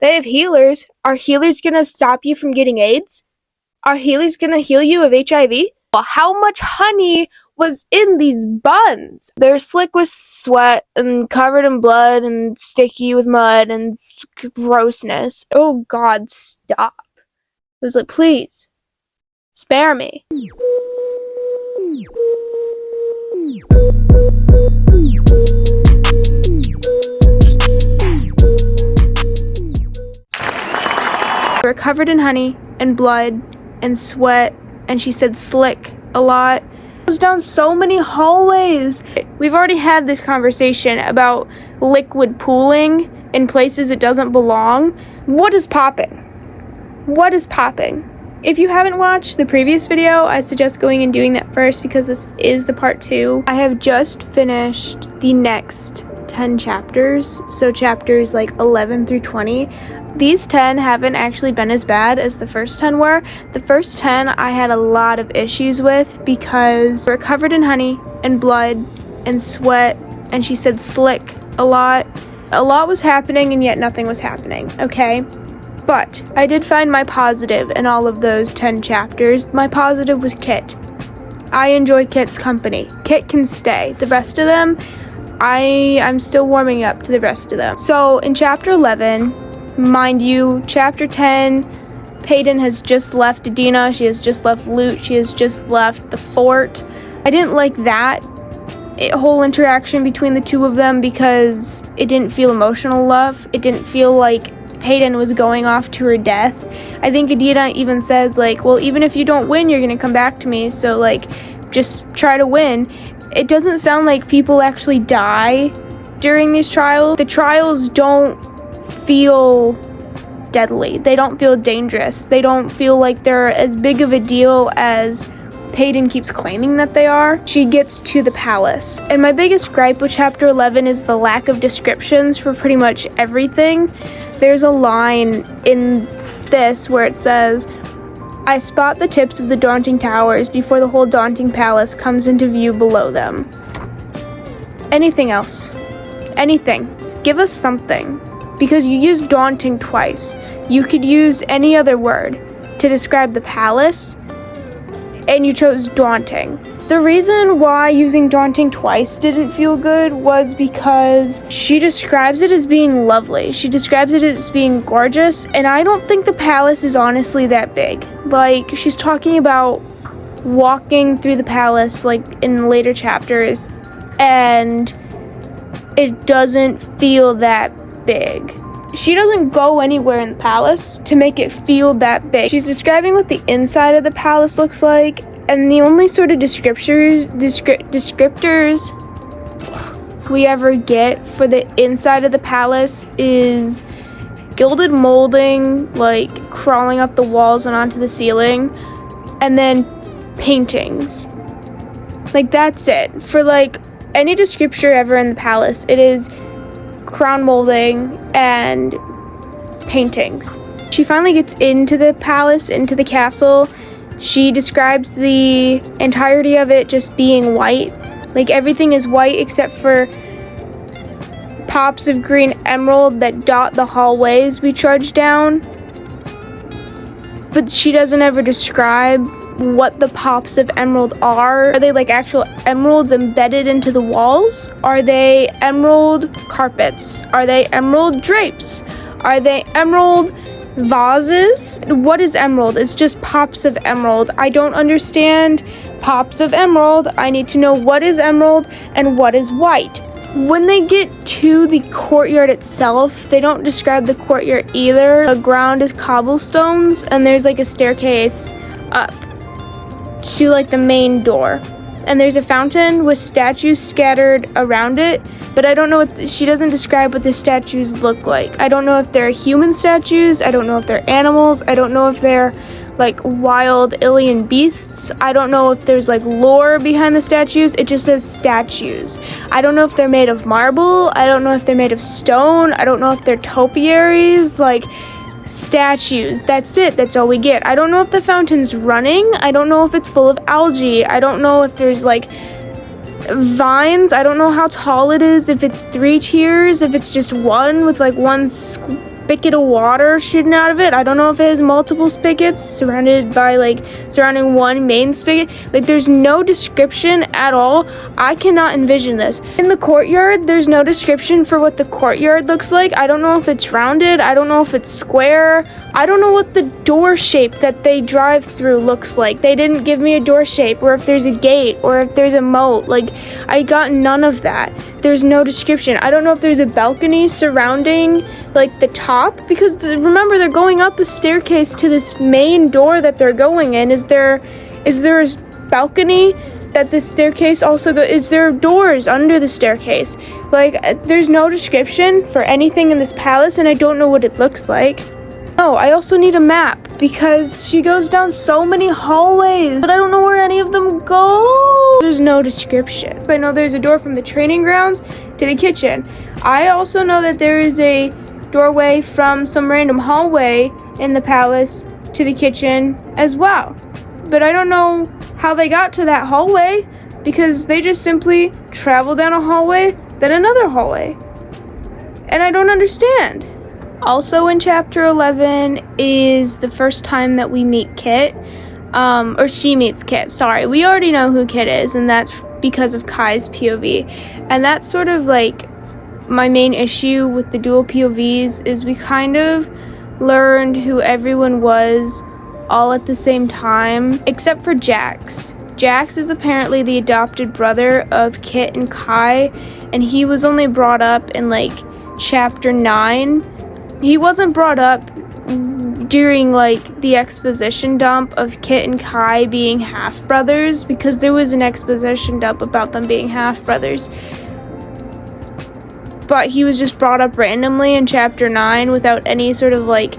They have healers. Are healers gonna stop you from getting AIDS? Are healers gonna heal you of HIV? Well, how much honey was in these buns? They're slick with sweat and covered in blood and sticky with mud and grossness. Oh God, stop. I was like, please, spare me. They were covered in honey and blood and sweat, and she said slick a lot. It goes down so many hallways. We've already had this conversation about liquid pooling in places it doesn't belong. What is popping? What is popping? If you haven't watched the previous video, I suggest going and doing that first because this is the part 2. I have just finished the next 10 chapters, so chapters like 11 through 20. These 10 haven't actually been as bad as the first 10 were. The first 10 I had a lot of issues with because they were covered in honey and blood and sweat, and she said slick a lot. A lot was happening and yet nothing was happening, okay? But I did find my positive in all of those 10 chapters. My positive was Kit. I enjoy Kit's company. Kit can stay. The rest of them, I'm still warming up to the rest of them. So in chapter 11, mind you, chapter 10, Peyton has just left Adina. She has just left Loot. She has just left the fort. I didn't like that whole interaction between the two of them because it didn't feel emotional enough. It didn't feel like Peyton was going off to her death. I think Adina even says, like, well, even if you don't win, you're gonna come back to me, so, like, just try to win. It doesn't sound like people actually die during these trials. The trials don't feel deadly. They don't feel dangerous. They don't feel like they're as big of a deal as Peyton keeps claiming that they are. She gets to the palace. And my biggest gripe with chapter 11 is the lack of descriptions for pretty much everything. There's a line in this where it says, I spot the tips of the daunting towers before the whole daunting palace comes into view below them. Anything else? Anything. Give us something. Because you used daunting twice. You could use any other word to describe the palace, and you chose daunting. The reason why using daunting twice didn't feel good was because she describes it as being lovely. She describes it as being gorgeous, and I don't think the palace is honestly that big. Like, she's talking about walking through the palace, like, in later chapters, and it doesn't feel that big. She doesn't go anywhere in the palace to make it feel that big. She's describing what the inside of the palace looks like, and the only sort of descriptors we ever get for the inside of the palace is gilded molding, like crawling up the walls and onto the ceiling, and then paintings. Like, that's it. For like any descriptor ever in the palace, it is crown molding and paintings. She finally gets into the palace, into the castle. She describes the entirety of it just being white. Like, everything is white except for pops of green emerald that dot the hallways we trudge down. But she doesn't ever describe what the pops of emerald are. Are they like actual emeralds embedded into the walls? Are they emerald carpets? Are they emerald drapes? Are they emerald vases? What is emerald? It's just pops of emerald. I don't understand pops of emerald. I need to know what is emerald and what is white. When they get to the courtyard itself, they don't describe the courtyard either. The ground is cobblestones, and there's like a staircase up to like the main door, and there's a fountain with statues scattered around it, but I don't know what she doesn't describe what the statues look like. I don't know if they're human statues. I don't know if they're animals. I don't know if they're like wild alien beasts. I don't know if there's like lore behind the statues. It just says statues. I don't know if they're made of marble. I don't know if they're made of stone. I don't know if they're topiaries. Like, statues. That's it. That's all we get. I don't know if the fountain's running. I don't know if it's full of algae. I don't know if there's like vines. I don't know how tall it is, if it's 3 tiers, if it's just one with like one spigot of water shooting out of it. I don't know if it has multiple spigots surrounding one main spigot. Like, there's no description at all. I cannot envision this. In the courtyard, there's no description for what the courtyard looks like. I don't know if it's rounded. I don't know if it's square. I don't know what the door shape that they drive through looks like. They didn't give me a door shape, or if there's a gate, or if there's a moat. Like, I got none of that. There's no description. I don't know if there's a balcony surrounding, like, the top, because remember, they're going up a staircase to this main door that they're going in. Is there a balcony that the staircase also is there doors under the staircase? Like, there's no description for anything in this palace, and I don't know what it looks like. Oh, I also need a map, because she goes down so many hallways, but I don't know where any of them go. There's no description. I know there's a door from the training grounds to the kitchen. I also know that there is a doorway from some random hallway in the palace to the kitchen as well. But I don't know how they got to that hallway, because they just simply travel down a hallway, then another hallway. And I don't understand. Also in chapter 11 is the first time that we meet Kit, or she meets Kit, sorry. We already know who Kit is, and that's because of Kai's POV. And that's sort of like my main issue with the dual POVs, is we kind of learned who everyone was all at the same time, except for Jax. Jax is apparently the adopted brother of Kit and Kai, and he was only brought up in like chapter 9. He wasn't brought up during like the exposition dump of Kit and Kai being half brothers, because there was an exposition dump about them being half brothers. But he was just brought up randomly in chapter 9 without any sort of like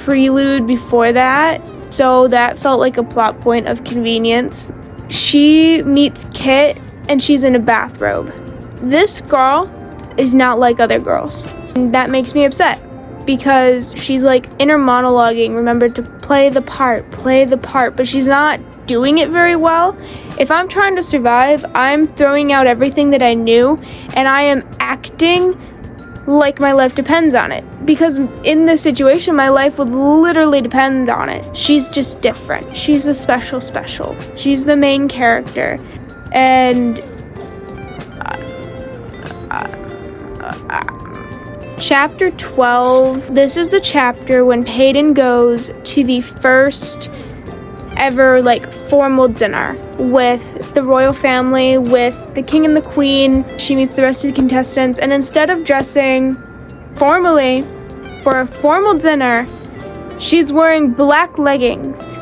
prelude before that. So that felt like a plot point of convenience. She meets Kit and she's in a bathrobe. This girl is not like other girls. And that makes me upset, because she's like inner monologuing, remember to play the part, but she's not doing it very well. If I'm trying to survive, I'm throwing out everything that I knew, and I am acting like my life depends on it, because in this situation my life would literally depend on it. She's just different. She's a special. She's the main character. And chapter 12, this is the chapter when Peyton goes to the first ever like formal dinner with the royal family, with the king and the queen. She meets the rest of the contestants, and instead of dressing formally for a formal dinner, she's wearing black leggings.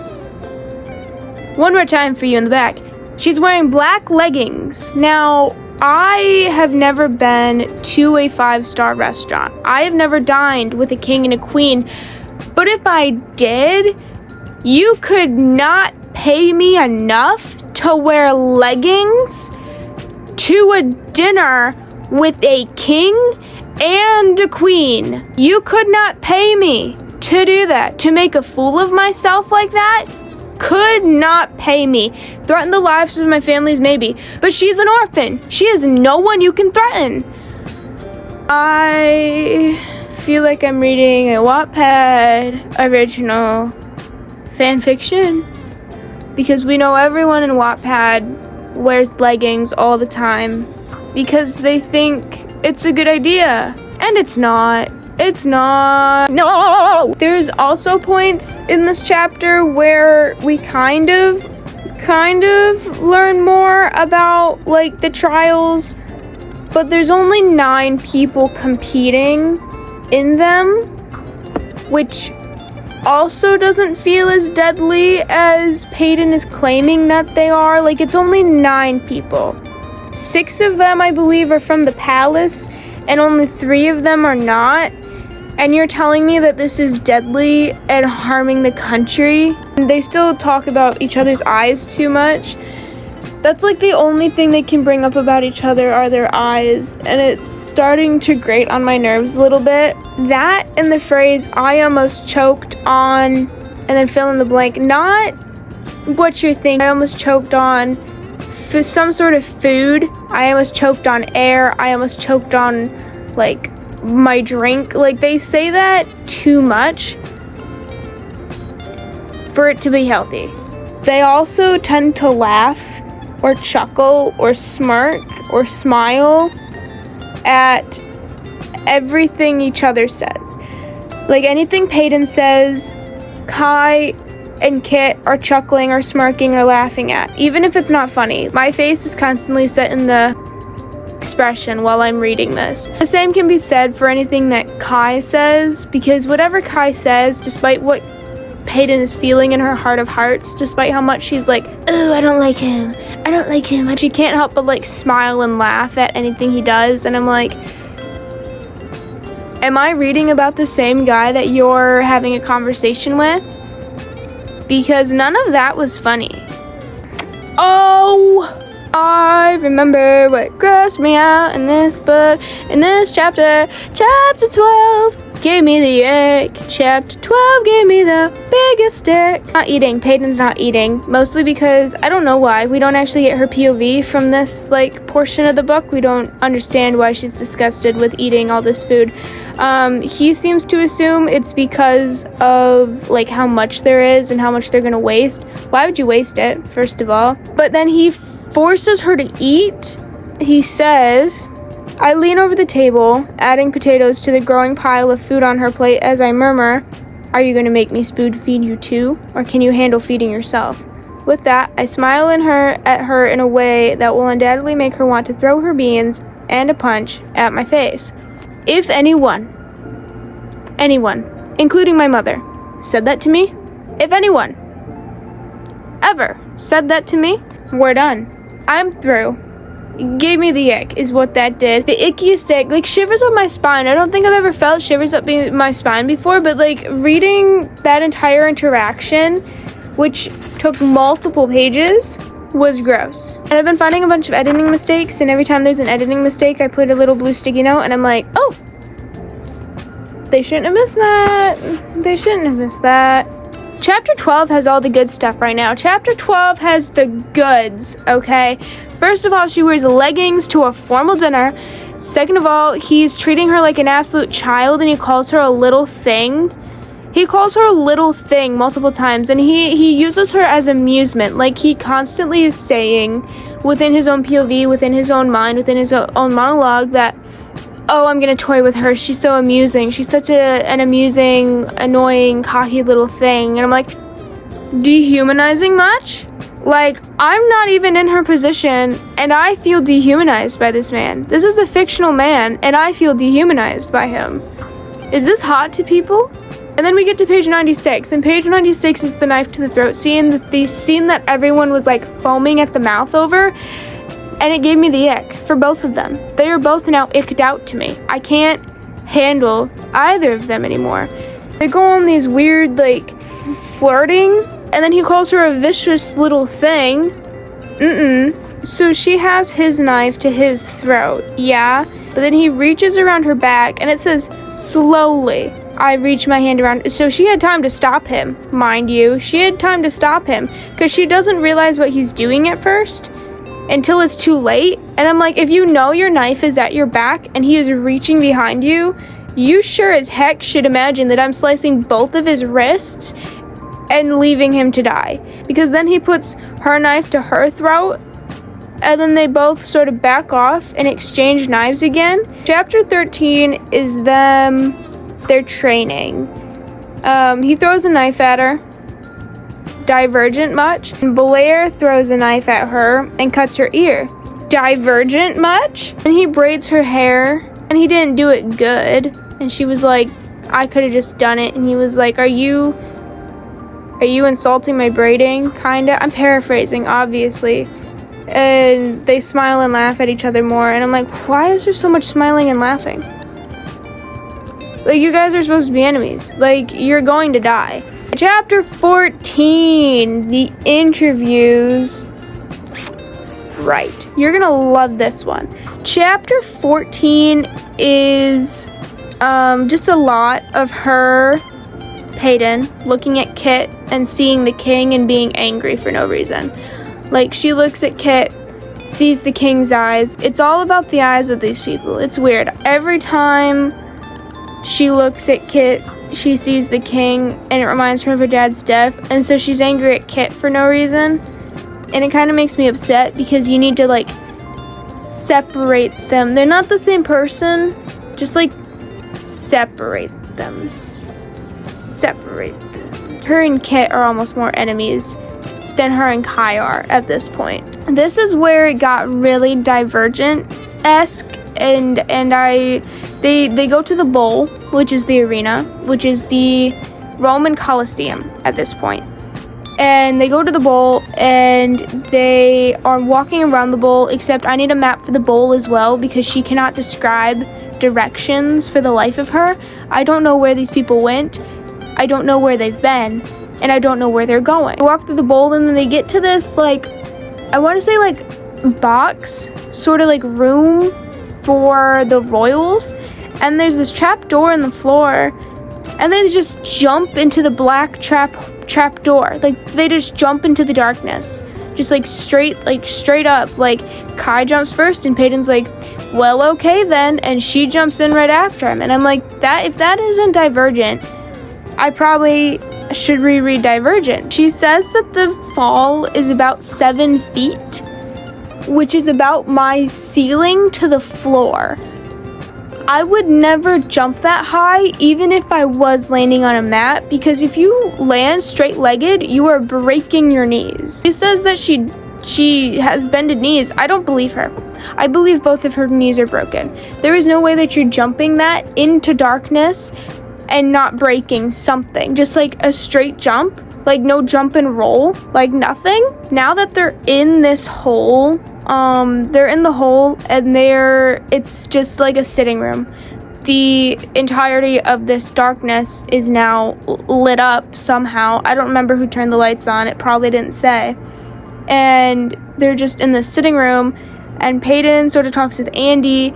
One more time for you in the back. She's wearing black leggings. Now, I have never been to a 5-star restaurant. I have never dined with a king and a queen. But if I did, you could not pay me enough to wear leggings to a dinner with a king and a queen. You could not pay me to do that, to make a fool of myself like that. Could not pay me. Threaten the lives of my families, maybe. But she's an orphan. She has no one you can threaten. I feel like I'm reading a Wattpad original fan fiction, because we know everyone in Wattpad wears leggings all the time because they think it's a good idea. And it's not. It's not. No! There's also points in this chapter where we kind of learn more about like the trials, but there's only 9 people competing in them, which also doesn't feel as deadly as Peyton is claiming that they are. Like, it's only 9 people. 6 of them, I believe, are from the palace, and only 3 of them are not. And you're telling me that this is deadly and harming the country? They still talk about each other's eyes too much. That's like the only thing they can bring up about each other are their eyes, and it's starting to grate on my nerves a little bit. That and the phrase, I almost choked on, and then fill in the blank. Not what you're thinking. I almost choked on some sort of food. I almost choked on air. I almost choked on, like, my drink. Like, they say that too much for it to be healthy. They also tend to laugh or chuckle or smirk or smile at everything each other says. Like, anything Peyton says, Kai and Kit are chuckling or smirking or laughing at, even if it's not funny. My face is constantly set in the expression while I'm reading this. The same can be said for anything that Kai says, because whatever Kai says, despite what Peyton is feeling in her heart of hearts, despite how much she's like, oh, I don't like him, and she can't help but like smile and laugh at anything he does. And I'm like, am I reading about the same guy that you're having a conversation with? Because none of that was funny. Oh, I remember what grossed me out in this book, in this chapter. Chapter 12 gave me the ick. Chapter 12 gave me the biggest ick. Not eating. Peyton's not eating. Mostly because, I don't know why. We don't actually get her POV from this, like, portion of the book. We don't understand why she's disgusted with eating all this food. He seems to assume it's because of, like, how much there is and how much they're gonna waste. Why would you waste it, first of all? But then he forces her to eat. He says, I lean over the table, adding potatoes to the growing pile of food on her plate as I murmur, are you going to make me spoon feed you too? Or can you handle feeding yourself? With that, I smile at her in a way that will undoubtedly make her want to throw her beans and a punch at my face. If anyone, including my mother, said that to me, if anyone ever said that to me, we're done. I'm through. Gave me the ick is what that did. The ickiest ick, like shivers up my spine. I don't think I've ever felt shivers up my spine before, but like reading that entire interaction, which took multiple pages, was gross. And I've been finding a bunch of editing mistakes, and every time there's an editing mistake, I put a little blue sticky note, and I'm like, oh, they shouldn't have missed that. They shouldn't have missed that. Chapter 12 has all the good stuff right now. Chapter 12 has the goods, okay? First of all, she wears leggings to a formal dinner. Second of all, he's treating her like an absolute child, and he calls her a little thing. He calls her a little thing multiple times, and he uses her as amusement. Like, he constantly is saying, within his own POV, within his own mind, within his own monologue, that, oh, I'm gonna toy with her. She's so amusing. She's such an amusing, annoying, cocky little thing. And I'm like, dehumanizing much? Like, I'm not even in her position, and I feel dehumanized by this man. This is a fictional man, and I feel dehumanized by him. Is this hot to people? And then we get to page 96, and page 96 is the knife to the throat scene, the scene that everyone was, like, foaming at the mouth over, and it gave me the ick for both of them. They are both now icked out to me. I can't handle either of them anymore. They go on these weird, like, flirting, and then he calls her a vicious little thing. So she has his knife to his throat, yeah? But then he reaches around her back, and it says, slowly. I reach my hand around. So she had time to stop him, mind you. She had time to stop him, because she doesn't realize what he's doing at first until it's too late. And I'm like, if you know your knife is at your back and he is reaching behind you, you sure as heck should imagine that I'm slicing both of his wrists and leaving him to die. Because then he puts her knife to her throat, and then they both sort of back off and exchange knives again. Chapter 13 is their training. He throws a knife at her. Divergent much? And Blair throws a knife at her and cuts her ear. Divergent much? And he braids her hair, and he didn't do it good. And she was like, I could have just done it. And he was like, Are you insulting my braiding? Kinda. I'm paraphrasing, obviously. And they smile and laugh at each other more. And I'm like, why is there so much smiling and laughing? Like, you guys are supposed to be enemies. Like, you're going to die. Chapter 14, the interviews. Right. You're gonna love this one. Chapter 14 is just a lot of her, Peyton, looking at Kit and seeing the king and being angry for no reason. Like, she looks at Kit, sees the king's eyes. It's all about the eyes with these people. It's weird. Every time she looks at Kit, she sees the king, and it reminds her of her dad's death, and so she's angry at Kit for no reason. And it kind of makes me upset because you need to, like, separate them. They're not the same person. Just, like, separate them. Separate them. Her and Kit are almost more enemies than her and Kai are at this point. This is where it got really Divergent-esque, and they go to the bowl, which is the arena, which is the Roman Colosseum at this point. And they go to the bowl, and they are walking around the bowl, except I need a map for the bowl as well, because she cannot describe directions for the life of her. I don't know where these people went. I don't know where they've been, and I don't know where they're going. They walk through the bowl, and then they get to this, like, I want to say, like, box, sort of like room for the royals, and there's this trap door in the floor, and they just jump into the black trap door. Like, they just jump into the darkness, just like straight up. Like, Kai jumps first, and Peyton's like, well, okay then, and she jumps in right after him. And I'm like, that if that isn't Divergent, I probably should reread Divergent. She says that the fall is about 7 feet, which is about my ceiling to the floor. I would never jump that high, even if I was landing on a mat, because if you land straight-legged, you are breaking your knees. She says that she has bended knees. I don't believe her. I believe both of her knees are broken. There is no way that you're jumping that into darkness and not breaking something. Just like a straight jump, like no jump and roll, like nothing. Now that they're in this hole, they're in the hole, and it's just like a sitting room. The entirety of this darkness is now lit up somehow. I don't remember who turned the lights on. It probably didn't say. And they're just in this sitting room, and Peyton sort of talks with Andy.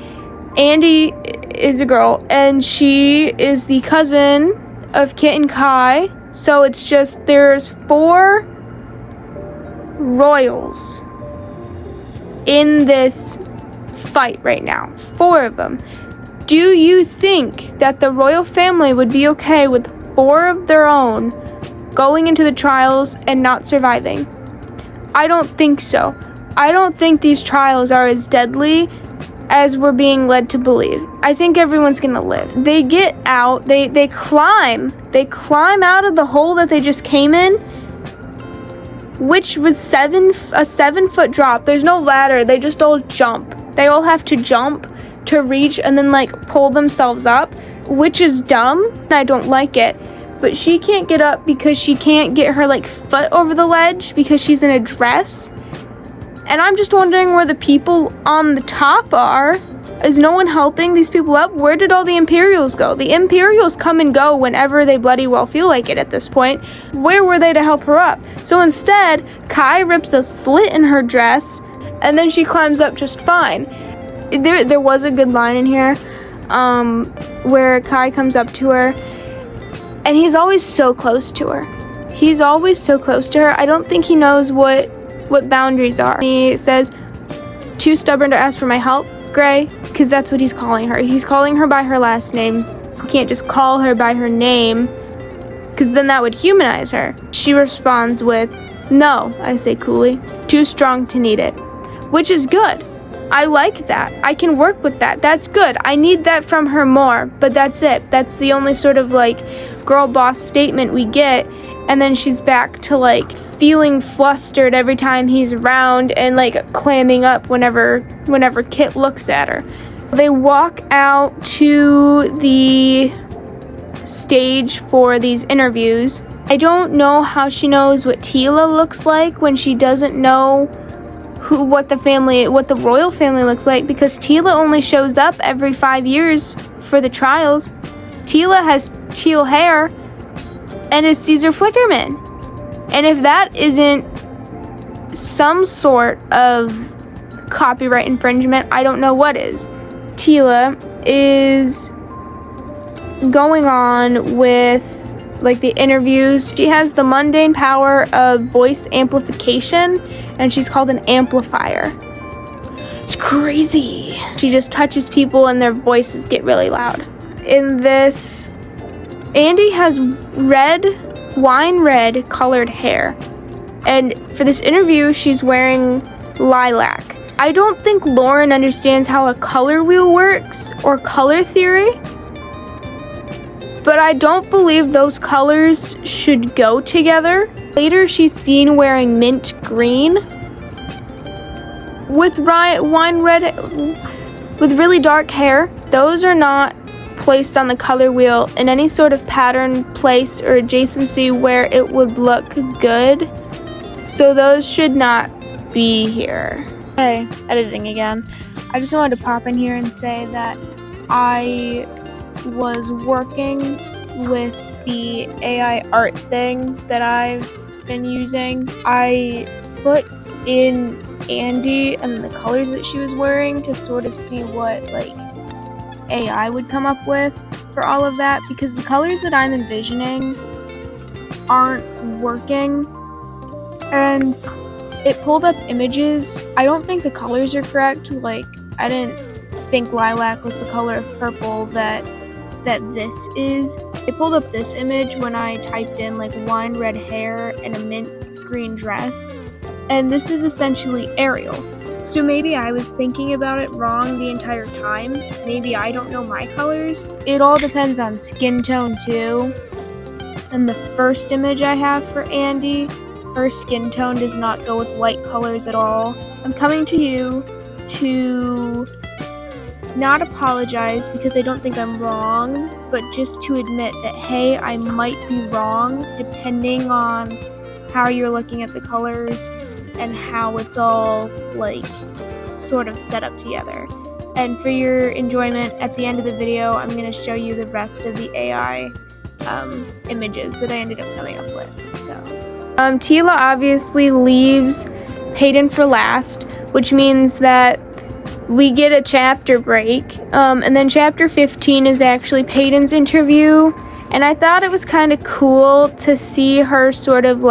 Andy is a girl, and she is the cousin of Kit and Kai. So it's just, there's 4 royals in this fight right now. 4 of them. Do you think that the royal family would be okay with 4 of their own going into the trials and not surviving? I don't think so. I don't think these trials are as deadly as we're being led to believe. I think everyone's gonna live. They get out, they climb out of the hole that they just came in, which was a 7-foot drop. There's no ladder. They just all jump. They all have to jump to reach and then, like, pull themselves up, which is dumb. I don't like it. But she can't get up because she can't get her, like, foot over the ledge because she's in a dress. And I'm just wondering where the people on the top are. Is no one helping these people up? Where did all the Imperials go? The Imperials come and go whenever they bloody well feel like it at this point. Where were they to help her up? So instead, Kai rips a slit in her dress, and then she climbs up just fine. There was a good line in here where Kai comes up to her, and he's always so close to her. He's always so close to her. I don't think he knows what boundaries are. He says, too stubborn to ask for my help, Gray, because that's what he's calling her. He's calling her by her last name. You can't just call her by her name, because then that would humanize her. She responds with, no, I say coolly, too strong to need it, which is good. I like that. I can work with that. That's good. I need that from her more, but that's it. That's the only sort of, like, girl boss statement we get. And then she's back to, like, feeling flustered every time he's around and, like, clamming up whenever Kit looks at her. They walk out to the stage for these interviews. I don't know how she knows what Tila looks like when she doesn't know what the royal family looks like, because Tila only shows up every 5 years for the trials. Tila has teal hair and is Caesar Flickerman. And if that isn't some sort of copyright infringement, I don't know what is. Tila is going on with, like, the interviews. She has the mundane power of voice amplification, and she's called an amplifier. It's crazy. She just touches people and their voices get really loud. in this, Andy has wine red colored hair. And for this interview, she's wearing lilac. I don't think Lauren understands how a color wheel works or color theory, but I don't believe those colors should go together. Later, she's seen wearing mint green with wine red, with really dark hair. Those are not placed on the color wheel in any sort of pattern, place, or adjacency where it would look good. So those should not be here. Hey, editing again. I just wanted to pop in here and say that I was working with the AI art thing that I've been using. I put in Andy and the colors that she was wearing to sort of see what AI would come up with for all of that, because the colors that I'm envisioning aren't working. And it pulled up images. I don't think the colors are correct. I didn't think lilac was the color of purple that this is. It pulled up this image when I typed in wine red hair and a mint green dress. And this is essentially Ariel. So maybe I was thinking about it wrong the entire time. Maybe I don't know my colors. It all depends on skin tone too. And the first image I have for Andy, her skin tone does not go with light colors at all. I'm coming to you to not apologize because I don't think I'm wrong, but just to admit that, hey, I might be wrong depending on how you're looking at the colors and how it's all sort of set up together. And for your enjoyment, at the end of the video, I'm going to show you the rest of the AI images that I ended up coming up with. So Tila obviously leaves Peyton for last, which means that we get a chapter break, and then chapter 15 is actually Peyton's interview, and I thought it was kind of cool to see her sort of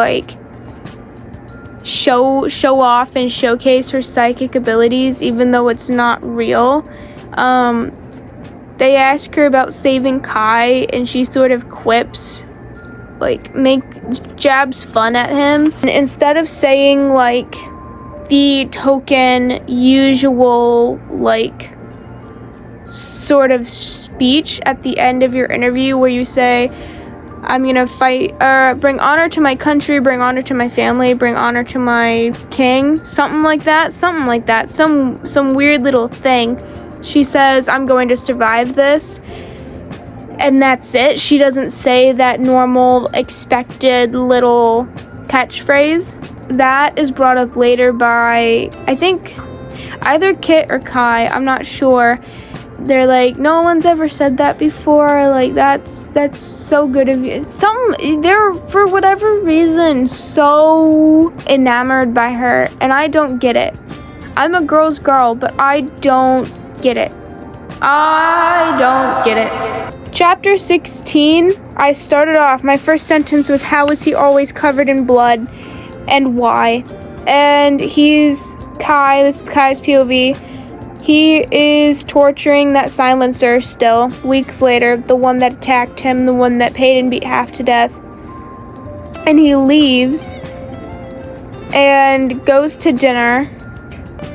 show off and showcase her psychic abilities, even though it's not real. They ask her about saving Kai, and she sort of quips, jabs fun at him. And instead of saying the token usual sort of speech at the end of your interview where you say, I'm gonna fight, bring honor to my country, bring honor to my family, bring honor to my king, something like that, some weird little thing. She says, I'm going to survive this, and that's it. She doesn't say that normal expected little catchphrase. That is brought up later by, I think, either Kit or Kai, I'm not sure. They're like, no one's ever said that before, that's so good of you. They're, for whatever reason, so enamored by her, and I don't get it. I'm a girl's girl, but I don't get it. Chapter 16, I started off, my first sentence was, how is he always covered in blood, and why? And he's Kai, this is Kai's POV. He is torturing that silencer still, weeks later, the one that attacked him, the one that Peyton beat half to death. And he leaves and goes to dinner,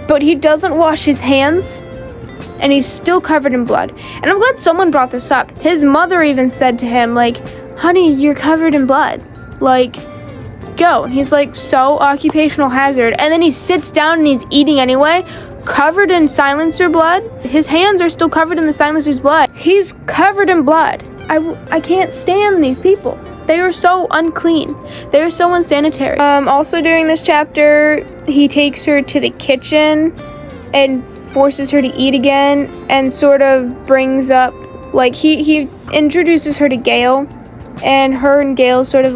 but he doesn't wash his hands, and he's still covered in blood. And I'm glad someone brought this up. His mother even said to him, honey, you're covered in blood. Go. And he's so occupational hazard. And then he sits down and he's eating anyway, covered in silencer blood. His hands are still covered in the silencer's blood. He's covered in blood. I can't stand these people. They are so unclean. They are so unsanitary. Also during this chapter, he takes her to the kitchen and forces her to eat again, and sort of brings up, he introduces her to Gale, and her and Gale sort of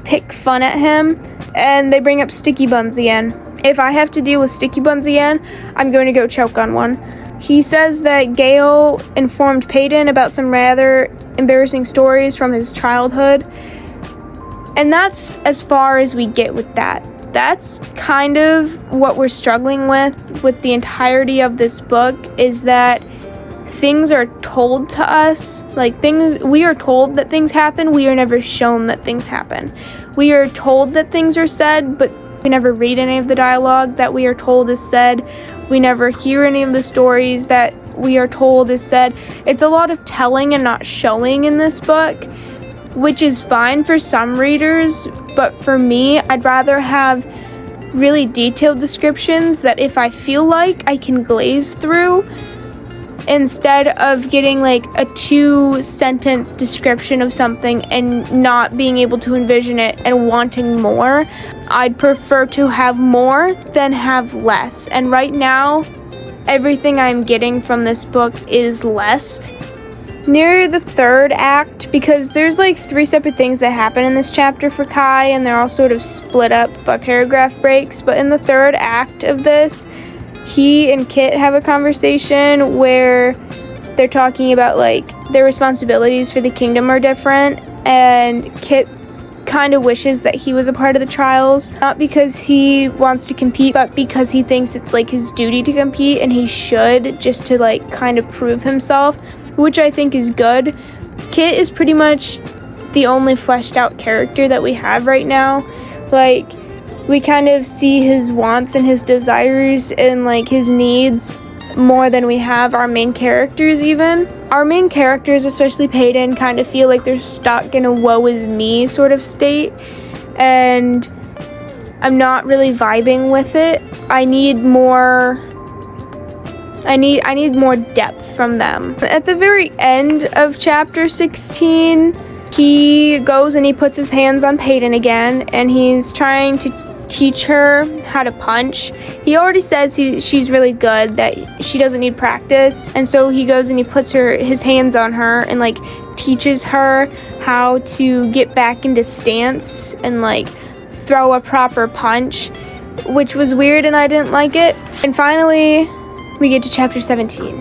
pick fun at him, and they bring up sticky buns again. If I have to deal with sticky buns again, I'm going to go choke on one. He says that Gale informed Peyton about some rather embarrassing stories from his childhood, and that's as far as we get with that. That's kind of what we're struggling with the entirety of this book, is that things are told to us, like we are told that things happen, we are never shown that things happen. We are told that things are said, but we never read any of the dialogue that we are told is said. We never hear any of the stories that we are told is said. It's a lot of telling and not showing in this book, which is fine for some readers, but for me, I'd rather have really detailed descriptions that if I feel like I can glaze through, instead of getting like a 2-sentence description of something and not being able to envision it and wanting more. I'd prefer to have more than have less. And right now, everything I'm getting from this book is less. Near the third act, because there's like 3 separate things that happen in this chapter for Kai, and they're all sort of split up by paragraph breaks, but in the third act of this, he and Kit have a conversation where they're talking about like their responsibilities for the kingdom are different, and Kit kind of wishes that he was a part of the trials, not because he wants to compete, but because he thinks it's like his duty to compete and he should, just to like kind of prove himself, which I think is good. Kit is pretty much the only fleshed out character that we have right now. Like, we kind of see his wants and his desires and like his needs more than we have our main characters even. Our main characters, especially Peyton, kind of feel like they're stuck in a woe is me sort of state, and I'm not really vibing with it. I need more depth from them. At the very end of chapter 16, he goes and he puts his hands on Peyton again, and he's trying to teach her how to punch. He already says she's really good, that she doesn't need practice, and so he goes and he puts his hands on her and like teaches her how to get back into stance and like throw a proper punch, which was weird and I didn't like it. And finally we get to chapter 17.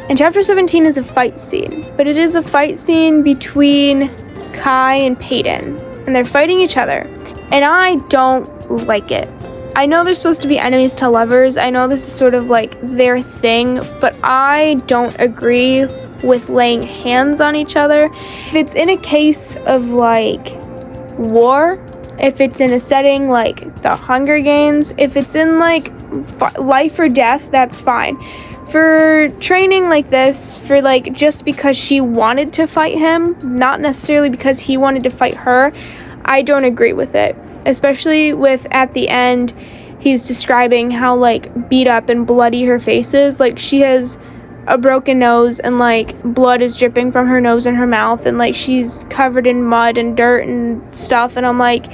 And chapter 17 is a fight scene, but it is a fight scene between Kai and Peyton, and they're fighting each other, and I don't like it. I know they're supposed to be enemies to lovers. I know this is sort of like their thing, but I don't agree with laying hands on each other. If it's in a case of like war, if it's in a setting like the Hunger Games, if it's in like life or death, that's fine. For training like this, for like just because she wanted to fight him, not necessarily because he wanted to fight her, I don't agree with it. Especially with at the end, he's describing how like beat up and bloody her face is. Like, she has a broken nose and like blood is dripping from her nose and her mouth, and like she's covered in mud and dirt and stuff, and I'm like,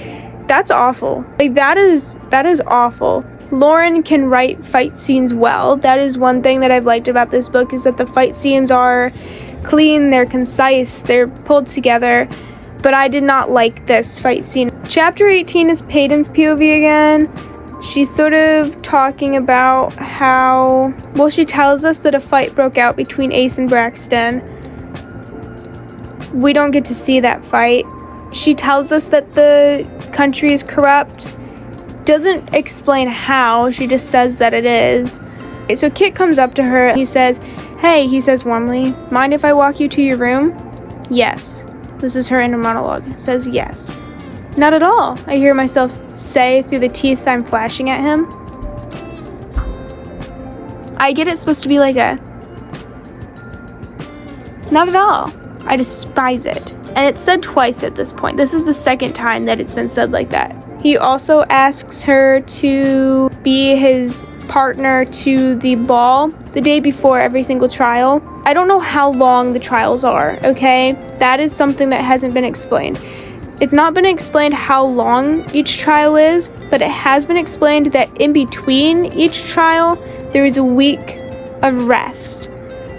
that's awful. Like, that is awful. Lauren can write fight scenes well. That is one thing that I've liked about this book, is that the fight scenes are clean, they're concise, they're pulled together. But I did not like this fight scene. Chapter 18 is Peyton's POV again. She's sort of talking about how, well, she tells us that a fight broke out between Ace and Braxton. We don't get to see that fight. She tells us that the country is corrupt. Doesn't explain how, she just says that it is. So Kit comes up to her, he says, "Hey," he says warmly, "mind if I walk you to your room?" Yes. This is her inner monologue. Says yes. Not at all, I hear myself say through the teeth I'm flashing at him. I get it's supposed to be like a not at all. I despise it. And it's said twice at this point. This is the second time that it's been said like that. He also asks her to be his partner to the ball the day before every single trial. I don't know how long the trials are, okay? That is something that hasn't been explained. It's not been explained how long each trial is, but it has been explained that in between each trial, there is a week of rest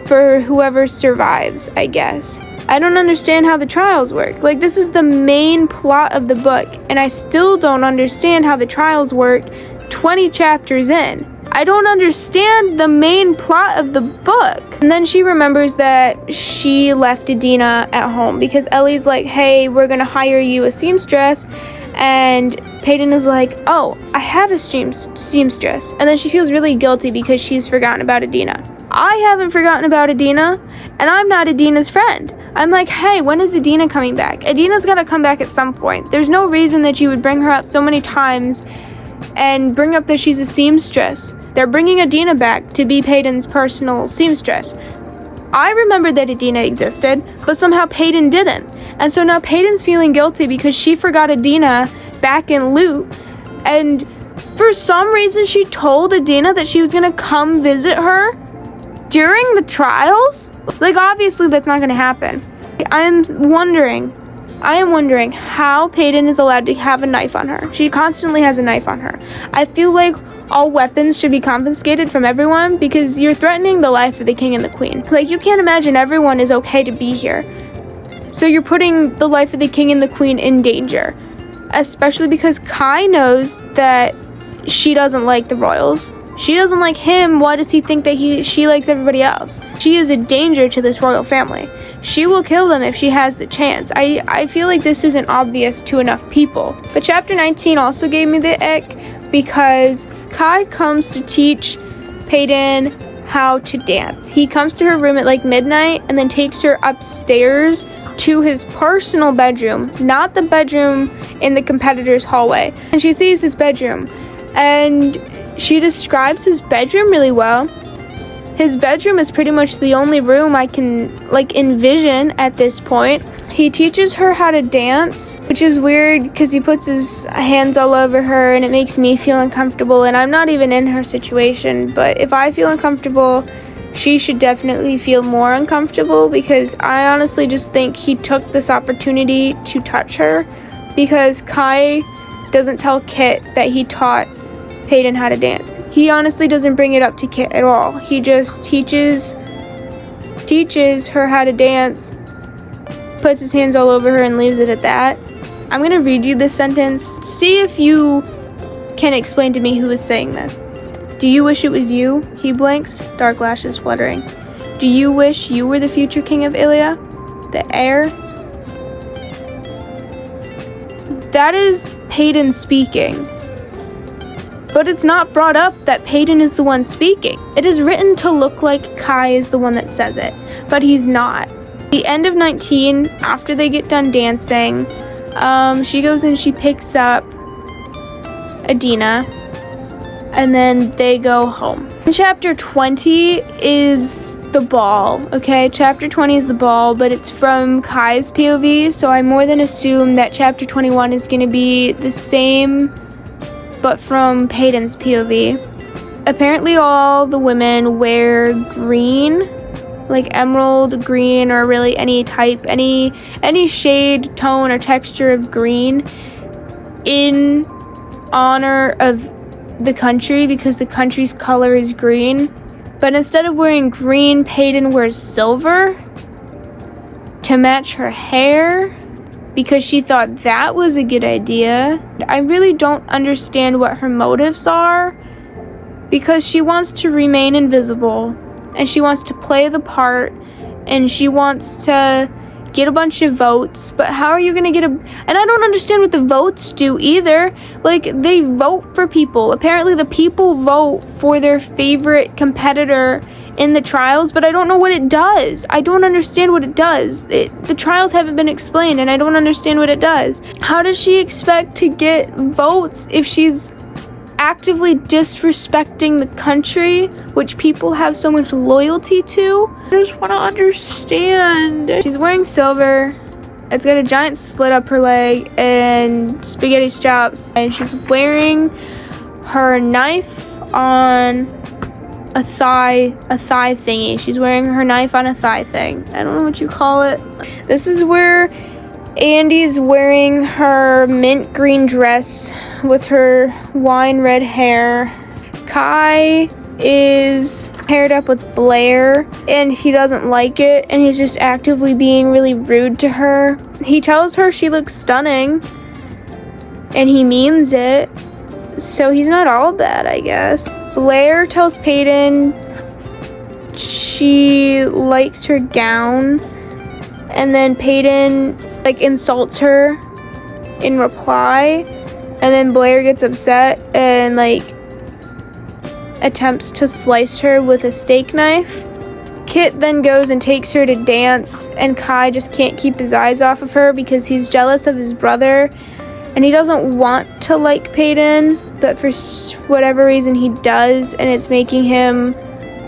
for whoever survives, I guess. I don't understand how the trials work. Like, this is the main plot of the book, and I still don't understand how the trials work 20 chapters in. I don't understand the main plot of the book. And then she remembers that she left Adina at home because Ellie's like, "Hey, we're gonna hire you a seamstress." And Peyton is like, "Oh, I have a seamstress." And then she feels really guilty because she's forgotten about Adina. I haven't forgotten about Adina, and I'm not Adina's friend. I'm like, hey, when is Adina coming back? Adina's gotta come back at some point. There's no reason that you would bring her out so many times and bring up that she's a seamstress. They're bringing Adina back to be Peyton's personal seamstress. I remembered that Adina existed, but somehow Peyton didn't. And so now Peyton's feeling guilty because she forgot Adina back in Loot. And for some reason, she told Adina that she was gonna come visit her during the trials? Like, obviously that's not gonna happen. I am wondering how Peyton is allowed to have a knife on her. She constantly has a knife on her. I feel like all weapons should be confiscated from everyone because you're threatening the life of the king and the queen. Like, you can't imagine everyone is okay to be here. So you're putting the life of the king and the queen in danger. Especially because Kai knows that she doesn't like the royals. She doesn't like him. Why does he think that she likes everybody else? She is a danger to this royal family. She will kill them if she has the chance. I feel like this isn't obvious to enough people. But chapter 19 also gave me the ick because Kai comes to teach Peyton how to dance. He comes to her room at like midnight and then takes her upstairs to his personal bedroom, not the bedroom in the competitor's hallway. And she sees his bedroom and she describes his bedroom really well. His bedroom is pretty much the only room I can envision at this point. He teaches her how to dance, which is weird because he puts his hands all over her and it makes me feel uncomfortable, and I'm not even in her situation, but if I feel uncomfortable, she should definitely feel more uncomfortable because I honestly just think he took this opportunity to touch her because Kai doesn't tell Kit that he taught Peyton how to dance. He honestly doesn't bring it up to Kit at all. He just teaches her how to dance, puts his hands all over her and leaves it at that. I'm gonna read you this sentence. See if you can explain to me who is saying this. Do you wish it was you? He blinks, dark lashes fluttering. Do you wish you were the future king of Ilia? The heir? That is Peyton speaking. But it's not brought up that Peyton is the one speaking. It is written to look like Kai is the one that says it, but he's not. The end of 19, after they get done dancing, she goes and she picks up Adina, and then they go home. Chapter 20 is the ball, okay? Chapter 20 is the ball, but it's from Kai's POV, so I more than assume that chapter 21 is going to be the same, but from Peyton's POV. Apparently all the women wear green, like emerald green, or really any type, any shade, tone, or texture of green in honor of the country because the country's color is green. But instead of wearing green, Peyton wears silver to match her hair because she thought that was a good idea. I really don't understand what her motives are because she wants to remain invisible and she wants to play the part and she wants to get a bunch of votes, but how are you gonna get and I don't understand what the votes do either. Like, they vote for people. Apparently the people vote for their favorite competitor in the trials, but I don't know what it does. I don't understand what it does. The trials haven't been explained and I don't understand what it does. How does she expect to get votes if she's actively disrespecting the country, which people have so much loyalty to? I just want to understand. She's wearing silver. It's got a giant slit up her leg and spaghetti straps, and she's wearing her knife on a thigh thingy. She's wearing her knife on a thigh thing. I don't know what you call it. This is where Andy's wearing her mint green dress with her wine red hair. Kai is paired up with Blair and he doesn't like it and he's just actively being really rude to her. He tells her she looks stunning and he means it, so he's not all bad, I guess. Blair tells Peyton she likes her gown, and then Peyton insults her in reply, and then Blair gets upset and attempts to slice her with a steak knife. Kit then goes and takes her to dance, and Kai just can't keep his eyes off of her because he's jealous of his brother, and he doesn't want to like Peyton, but for whatever reason he does, and it's making him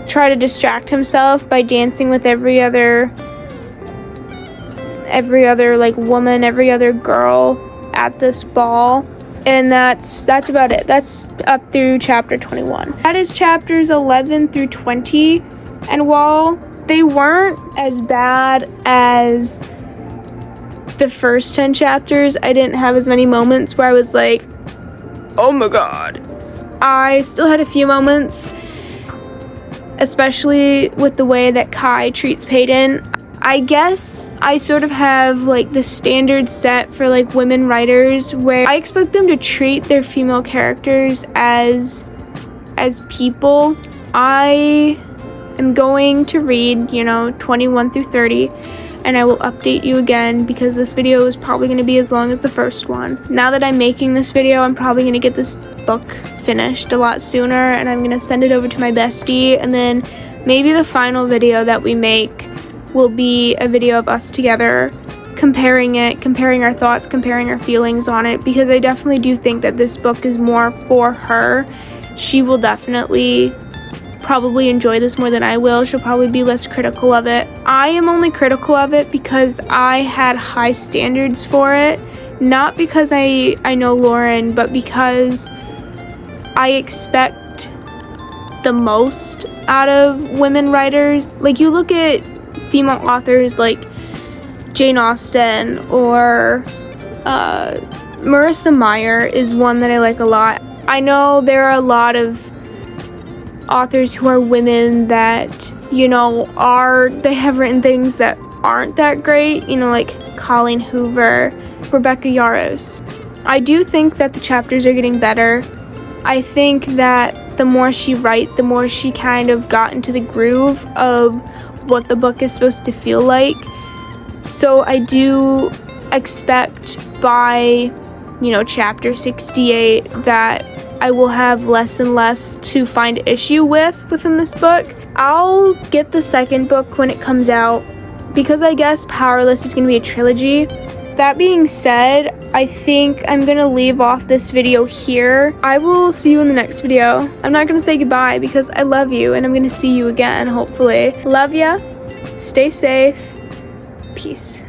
try to distract himself by dancing with every other like woman, every other girl at this ball. And that's about it. That's up through chapter 21. That is chapters 11 through 20. And while they weren't as bad as the first 10 chapters, I didn't have as many moments where I was like, oh my god. I still had a few moments, especially with the way that Kai treats Peyton. I guess I sort of have like the standard set for like women writers where I expect them to treat their female characters as people. I am going to read, 21 through 30, and I will update you again because this video is probably going to be as long as the first one. Now that I'm making this video, I'm probably going to get this book finished a lot sooner, and I'm going to send it over to my bestie, and then maybe the final video that we make will be a video of us together comparing our thoughts, comparing our feelings on it, because I definitely do think that this book is more for her. She will definitely probably enjoy this more than I will. She'll probably be less critical of it. I am only critical of it because I had high standards for it, not because I know Lauren, but because I expect the most out of women writers. Like, you look at female authors like Jane Austen or Marissa Meyer is one that I like a lot. I know there are a lot of authors who are women that, they have written things that aren't that great, like Colleen Hoover, Rebecca Yarros. I do think that the chapters are getting better. I think that the more she writes, the more she kind of got into the groove of what the book is supposed to feel like. So I do expect by, chapter 68 that I will have less and less to find issue with within this book. I'll get the second book when it comes out because I guess Powerless is going to be a trilogy. That being said, I think I'm going to leave off this video here. I will see you in the next video. I'm not going to say goodbye because I love you and I'm going to see you again, hopefully. Love ya. Stay safe. Peace.